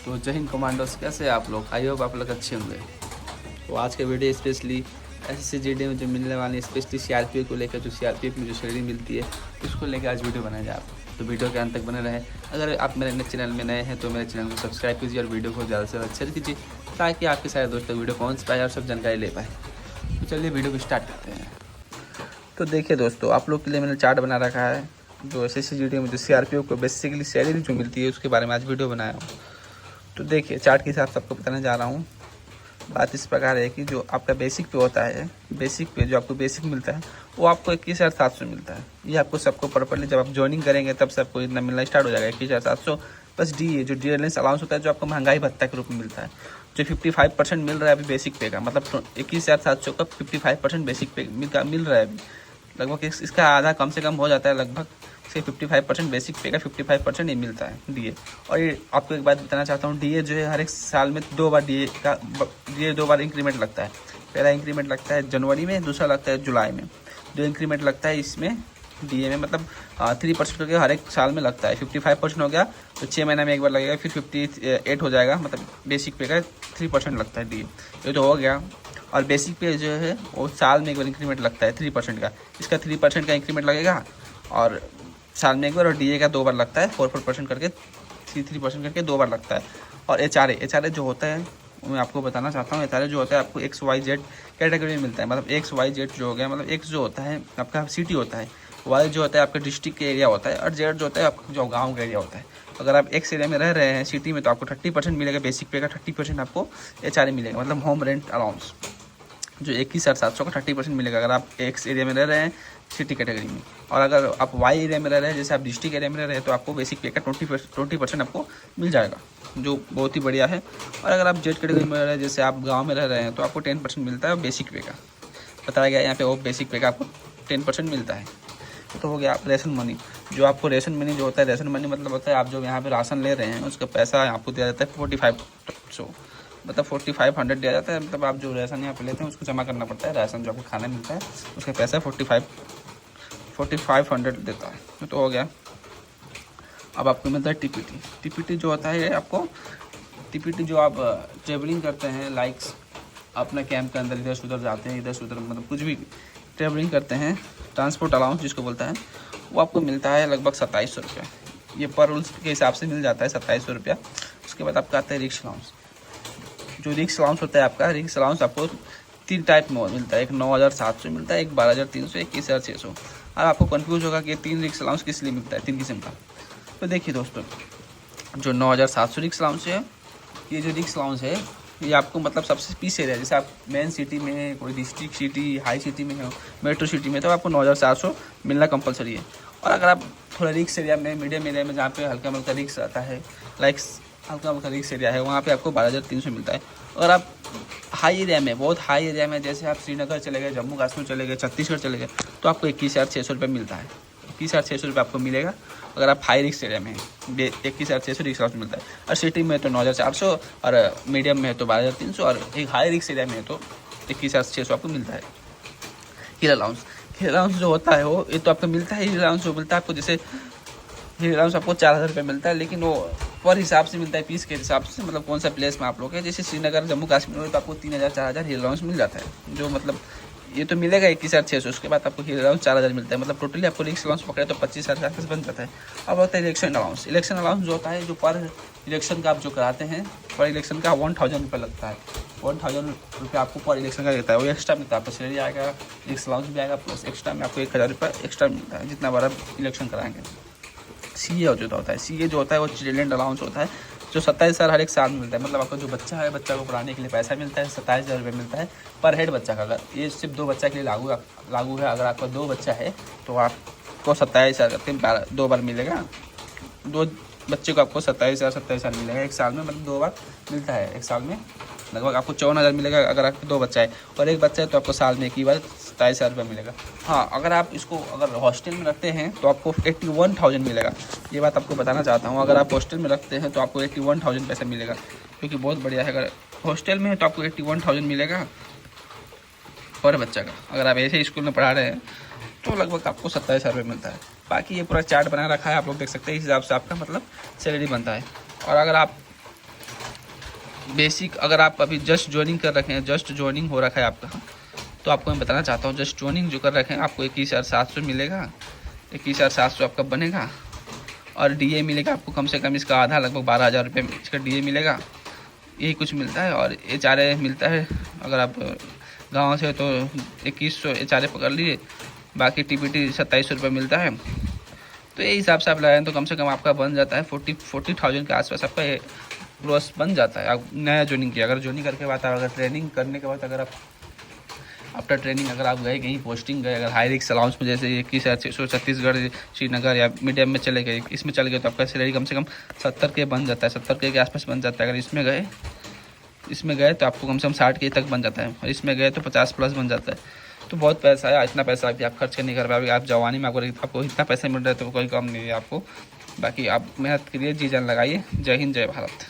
तो जय हिंद कमांडोज, कैसे आप लोग? आई होप आप लोग अच्छे होंगे। तो आज के वीडियो स्पेशली एसएससी जीडी में जो मिलने वाली स्पेशली सीआरपीएफ को लेकर, जो सीआरपीएफ में जो सैलरी मिलती है उसको लेकर आज वीडियो बनाया जाए। आप तो वीडियो के अंत तक बने रहे। अगर आप मेरे चैनल में नए हैं तो मेरे चैनल को सब्सक्राइब कीजिए और वीडियो को ज़्यादा से ज़्यादा शेयर कीजिए ताकि आपके सारे दोस्त तक वीडियो पहुँच पाए और सब जानकारी ले पाए। तो चलिए वीडियो को स्टार्ट करते हैं। तो देखिए दोस्तों, आप लोग के लिए मैंने चार्ट बना रखा है जो एसएससी जीडी में जो सीआरपीएफ को बेसिकली सैलरी जो मिलती है उसके बारे में आज वीडियो बनाया हूँ। तो देखिए, चार्ट के हिसाब से आपको बताने जा रहा हूँ। बात इस प्रकार है कि जो आपका बेसिक पे होता है, बेसिक पे जो आपको बेसिक मिलता है वो आपको 21,700 मिलता है। ये आपको सबको प्रॉपर्ली जब आप ज्वाइनिंग करेंगे तब से आपको इतना मिलना स्टार्ट हो जाएगा 21,700 प्लस डी जो डियरलेंस अलाउंस होता है जो आपको महंगाई भत्ता के रूप में मिलता है, जो 55% मिल रहा है अभी बेसिक पे का। मतलब 21,700 का 55% बेसिक पे मिल रहा है अभी। लगभग इसका आधा कम से कम हो जाता है, लगभग से 55% बेसिक पे का 55% ही मिलता है डीए। और ये आपको एक बात बताना चाहता हूँ, डीए जो है हर एक साल में 2 बार डीए 2 बार इंक्रीमेंट लगता है। पहला इंक्रीमेंट लगता है जनवरी में, दूसरा लगता है जुलाई में। जो इंक्रीमेंट लगता है इसमें डीए में मतलब 3% करके हर एक साल में लगता है। 55% हो गया तो 6 महीना में एक बार लगेगा, फिर 58 हो जाएगा। मतलब बेसिक पे का 3% लगता है डीए, ये तो हो गया। और बेसिक पे जो है वो साल में एक बार इंक्रीमेंट लगता है 3% का। इसका 3% का इंक्रीमेंट लगेगा और साल में एक बार। और डीए का 2 बार लगता है, 4% करके 3% करके 2 बार लगता है। और एचआरए जो होता है मैं आपको बताना चाहता हूँ। एचआरए जो होता है आपको XYZ कैटेगरी में मिलता है। मतलब XYZ जो हो गया, मतलब X जो होता है आपका सिटी होता है, Y जो होता है आपका डिस्ट्रिक्ट के एरिया होता है, और Z जो होता है आपका जो गाँव का एरिया होता है। अगर आप X एरिया में रह रहे हैं सिटी में तो आपको 30% मिलेगा बेसिक पे का, 30% आपको एचआरए मिलेगा। मतलब होम रेंट अलाउंस जो 21,700 का 30% मिलेगा अगर आप एक्स एरिया में रह रहे हैं सिटी कैटेगरी में। और अगर आप वाई एरिया में रह रहे हैं, जैसे आप डिस्ट्रिक्ट एरिया में रह रहे हैं, तो आपको बेसिक पे का 20% आपको मिल जाएगा, जो बहुत ही बढ़िया है। और अगर आप जेड कैटेगरी में रह रहे हैं, जैसे आप गाँव में रह रहे हैं, तो आपको 10% मिलता है बेसिक पे का। बताया गया यहाँ पे वो बेसिक पे का आपको 10% मिलता है। तो हो गया आप रेशन मनी। जो आपको रेशन मनी जो होता है, रेशन मनी मतलब होता है आप जो यहाँ पे राशन ले रहे हैं उसका पैसा आपको दिया जाता है 4500, मतलब 4500 दिया जाता है। मतलब आप जो राशन यहाँ पे लेते हैं उसको जमा करना पड़ता है। राशन जो आपको खाने मिलता है उसका पैसा 4500 देता है। तो हो गया। अब आपको मिलता है टीपीटी। टीपीटी जो होता है आपको, टीपीटी जो आप ट्रेवलिंग करते हैं, लाइक्स अपना कैंप के अंदर इधर से उधर जाते हैं, इधर से उधर मतलब कुछ भी ट्रेवलिंग करते हैं, ट्रांसपोर्ट अलाउंस जिसको बोलता है, वो आपको मिलता है लगभग 2700 रुपया। ये पर रूल्स के हिसाब से मिल जाता है 2700 रुपया। उसके बाद आपका आता है रिक्स अलाउंस। जो रिक्स अलाउंस होता है आपका, रिक्स अलाउंस आपको 3 टाइप में मिलता है। एक 9,700 मिलता है, एक 12,300, एक 21,600। अब आपको कंफ्यूज होगा कि 3 रिक्स अलाउंस किस लिए मिलता है, 3 किस्म का। तो देखिए दोस्तों, जो 9,700 रिक्स अलाउंस है, ये जो रिक्स अलाउंस है ये आपको मतलब सबसे पीस एरिया, जैसे आप मेन सिटी में है, कोई डिस्ट्रिक्ट सिटी हाई सिटी में हो, मेट्रो सिटी में, तो आपको 9,700 मिलना कंपलसरी है। और अगर आप थोड़ा रिक्स एरिया में, मीडियम एरिया में, जहाँ पे हल्का हल्का रिक्स आता है, लाइक हल्का हल्का रिक्स एरिया है, वहाँ पे आपको 12,300 मिलता है। अगर आप हाई एरिया में, बहुत हाई एरिया में, जैसे आप श्रीनगर चले गए, जम्मू कश्मीर चले गए, छत्तीसगढ़ चले गए, तो आपको 21,600 रुपये मिलता है। 21,600 रुपये आपको मिलेगा अगर आप हाई रिक्स एरिया में हैं। 21,600 रिक्स अलाउंस मिलता है। और सिटी में तो 9,400, और मीडियम में है तो 12,300, और एक हाई रिक्स एरिया में है तो 21,600 आपको मिलता है। हिल अलाउंस, हिल अलाउंस जो होता है वो, ये तो आपको मिलता है। हिल अलाउंस जो मिलता है आपको, जैसे हिल अलाउंस आपको 4,000 रुपये मिलता है, लेकिन वो पर हिसाब से मिलता है, पीस के हिसाब से, मतलब कौन सा प्लेस में आप लोग हैं। जैसे श्रीनगर, जम्मू कश्मीर में तो आपको 3,000 4,000 हिल अलाउंस मिल जाता है, जो मतलब ये तो मिलेगा 21,600। उसके बाद आपको हिल अलाउंस 4,000 मिलता है। मतलब टोटली आपको रिक्स अलाउंस पकड़े तो 25,000 के बन जाता है। अब होता है इलेक्शन अलाउंस। इलेक्शन अलाउंस जो होता है, जो पर इलेक्शन का आप जो कराते हैं, पर इलेक्शन का 1,000 रुपये लगता है। 1,000 रुपये आपको पर इलेक्शन का देता है। वो एक्स्ट्रा मिलता है, आपको सैलरी आएगा, रिक्स अलाउंस भी आएगा, प्लस एक्स्ट्रा में आपको 1,000 रुपये एक्स्ट्रा मिलता है जितना बार आप इलेक्शन कराएंगे। सीए जो होता है, सीए जो होता है वो चिल्ड्रेन अलाउंस होता है, जो 27,000 हर एक साल में मिलता है। मतलब आपका जो बच्चा है, बच्चा को पढ़ाने के लिए पैसा मिलता है, 27,000 रुपये मिलता है पर हेड बच्चा का। अगर ये सिर्फ 2 बच्चा के लिए लागू है। अगर आपका 2 बच्चा है तो आपको 27,000 करके 2 बार मिलेगा। 2 बच्चे को आपको 27,000 मिलेगा एक साल में। मतलब 2 बार मिलता है एक साल में। लगभग आपको 54,000 मिलेगा अगर आपके 2 बच्चा है, और एक बच्चा है तो आपको साल में एक ही बार 27,000 रुपये मिलेगा। हाँ, अगर आप इसको अगर हॉस्टल में रखते हैं तो आपको 81,000 मिलेगा। ये बात आपको बताना चाहता हूँ। अगर आप हॉस्टल में रखते हैं तो आपको 81,000 पैसा मिलेगा, क्योंकि बहुत बढ़िया है। अगर हॉस्टल में है तो आपको 81,000 मिलेगा पर बच्चा का। अगर आप ऐसे स्कूल में पढ़ा रहे हैं तो लगभग आपको 27,000 रुपये मिलता है। बाकी ये पूरा चार्ट बना रखा है, आप लोग देख सकते हैं। इस हिसाब से आपका मतलब सैलरी बनता है। और अगर आप बेसिक अगर आप अभी जस्ट ज्वाइनिंग कर रखे हैं, जस्ट ज्वाइनिंग हो रखा है आपका, तो आपको मैं बताना चाहता हूँ, जस्ट ज्वाइनिंग जो कर रखे हैं आपको 21,700 मिलेगा, 21,700 आपका बनेगा। और डीए मिलेगा आपको कम से कम इसका आधा, लगभग 12,000 रुपये इसका डीए मिलेगा, यही कुछ मिलता है। और एचआरए मिलता है, अगर आप गाँव से तो 2100 एचआरए पकड़ लीजिए, बाकी टीपीटी 2700 रुपये मिलता है। तो ये हिसाब से आप लगाएं तो कम से कम आपका बन जाता है 40,000 के आसपास आपका ग्रोस बन जाता है। आप नया ज्वाइनिंग किया, अगर ज्वाइनिंग करके बाद अगर ट्रेनिंग करने के बाद अगर आप आफ्टर ट्रेनिंग अगर आप गए कहीं पोस्टिंग गए, अगर हाई रिस्क अलाउंस में जैसे 21,600 छत्तीसगढ़, श्रीनगर या मीडियम में चले गए, इसमें चले गए तो आपका सैलरी कम से कम 70 के बन जाता है, 70 के आसपास बन जाता है। अगर इसमें गए तो आपको कम से कम 60 तक बन जाता है, और इसमें गए तो 50+ बन जाता है। तो बहुत पैसा है, इतना पैसा अभी आप खर्च नहीं कर पाए। आप जवानी में आपको इतना पैसा मिल रहा है तो कोई कम नहीं है आपको। बाकी आप मेहनत करिए, जी जान लगाइए। जय हिंद, जय भारत।